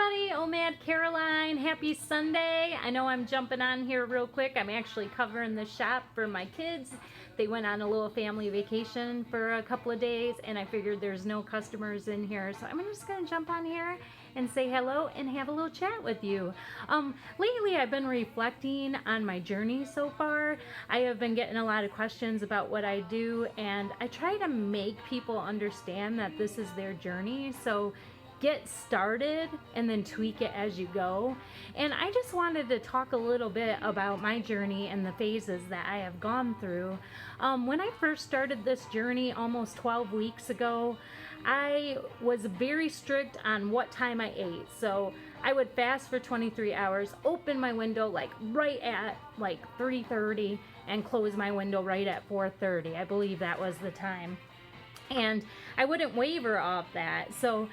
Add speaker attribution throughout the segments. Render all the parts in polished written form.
Speaker 1: everybody, OMAD Caroline, happy Sunday. I know I'm jumping on here real quick. I'm actually covering the shop for my kids. They went on a little family vacation for a couple of days and I figured there's no customers in here. So I'm just gonna jump on here and say hello and have a little chat with you. Lately I've been reflecting on my journey so far. I have been getting a lot of questions about what I do, and I try to make people understand that this is their journey. So get started and then tweak it as you go. And I just wanted to talk a little bit about my journey and the phases that I have gone through. When I first started this journey almost 12 weeks ago, I was very strict on what time I ate. So I would fast for 23 hours, open my window like right at like 3:30 and close my window right at 4:30. I believe that was the time. And I wouldn't waver off that. So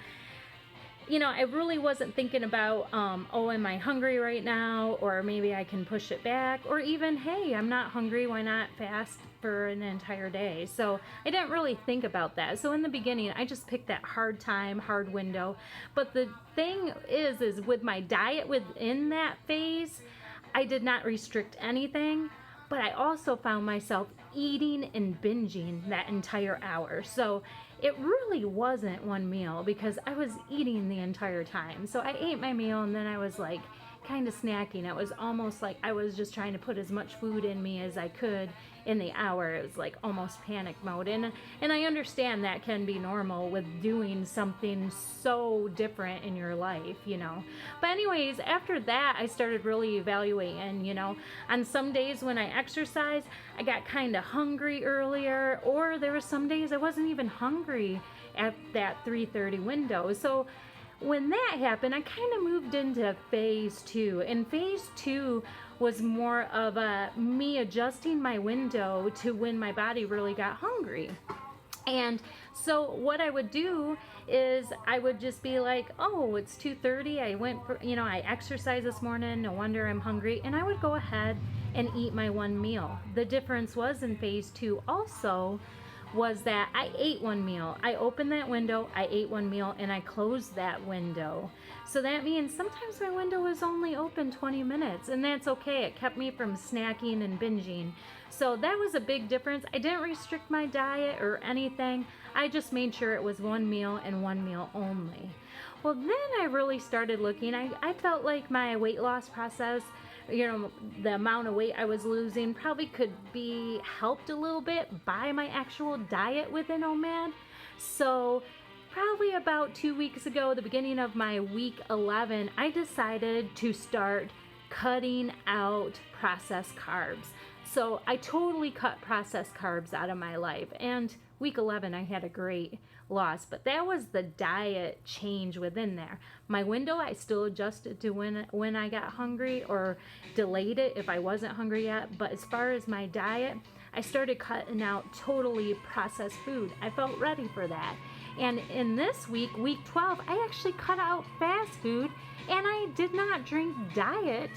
Speaker 1: you know, I really wasn't thinking about, oh, am I hungry right now? Or maybe I can push it back. Or even, hey, I'm not hungry. Why not fast for an entire day? So I didn't really think about that. So in the beginning, I just picked that hard time, hard window. But the thing is with my diet within that phase, I did not restrict anything. But I also found myself eating and binging that entire hour. So it really wasn't one meal because I was eating the entire time. So I ate my meal and then I was like kind of snacking. It was almost like I was just trying to put as much food in me as I could in the hour. It was like almost panic mode. And I understand that can be normal with doing something so different in your life, you know. But anyways, after that, I started really evaluating, you know. On some days when I exercise, I got kind of hungry earlier, or there were some days I wasn't even hungry at that 3:30 window. So when that happened, I kind of moved into phase 2. And phase 2 was more of me adjusting my window to when my body really got hungry. And so what I would do is I would just be like, oh, it's 2:30. I went for, you know, I exercised this morning. No wonder I'm hungry. And I would go ahead and eat my one meal. The difference was in phase 2 also was that I ate one meal. I opened that window, I ate one meal, and I closed that window. So that means sometimes my window was only open 20 minutes, and that's okay. It kept me from snacking and binging. So that was a big difference. I didn't restrict my diet or anything. I just made sure it was one meal and one meal only. Well, then I really started looking. I felt like my weight loss process, you know, the amount of weight I was losing probably could be helped a little bit by my actual diet within OMAD. So probably about 2 weeks ago, the beginning of my week 11, I decided to start cutting out processed carbs. So I totally cut processed carbs out of my life. And week 11, I had a great loss, but that was the diet change within there. My window, I still adjusted to when I got hungry or delayed it if I wasn't hungry yet. But as far as my diet, I started cutting out totally processed food. I felt ready for that. And in this week, week 12, I actually cut out fast food and I did not drink diet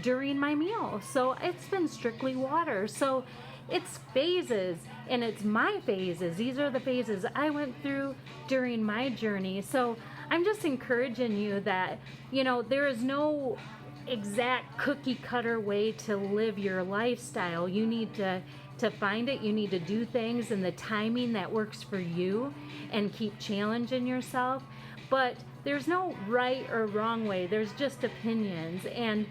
Speaker 1: during my meal. So it's been strictly water. So it's phases, and it's my phases. These are the phases I went through during my journey. So I'm just encouraging you that, you know, there is no exact cookie cutter way to live your lifestyle. You need to find it. You need to do things in the timing that works for you and keep challenging yourself. But there's no right or wrong way. There's just opinions. And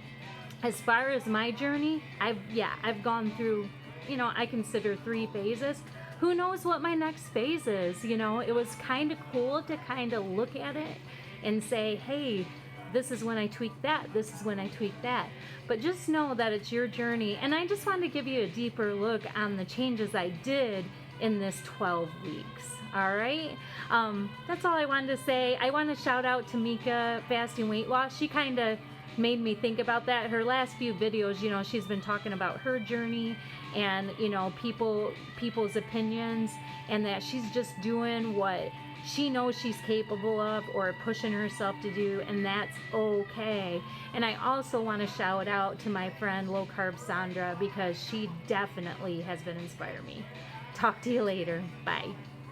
Speaker 1: as far as my journey, I've gone through, you know, I consider 3 phases. Who knows what my next phase is? You know, it was kind of cool to kind of look at it and say, hey, this is when I tweak that. This is when I tweak that. But just know that it's your journey. And I just wanted to give you a deeper look on the changes I did in this 12 weeks. All right. That's all I wanted to say. I want to shout out to Mika, Fasting Weight Loss. She kind of made me think about that. Her last few videos, you know, she's been talking about her journey and, you know, people's opinions, and that she's just doing what she knows she's capable of or pushing herself to do, and that's okay. And I also want to shout out to my friend Low Carb Sandra because she definitely has been inspiring me. Talk to you later. Bye.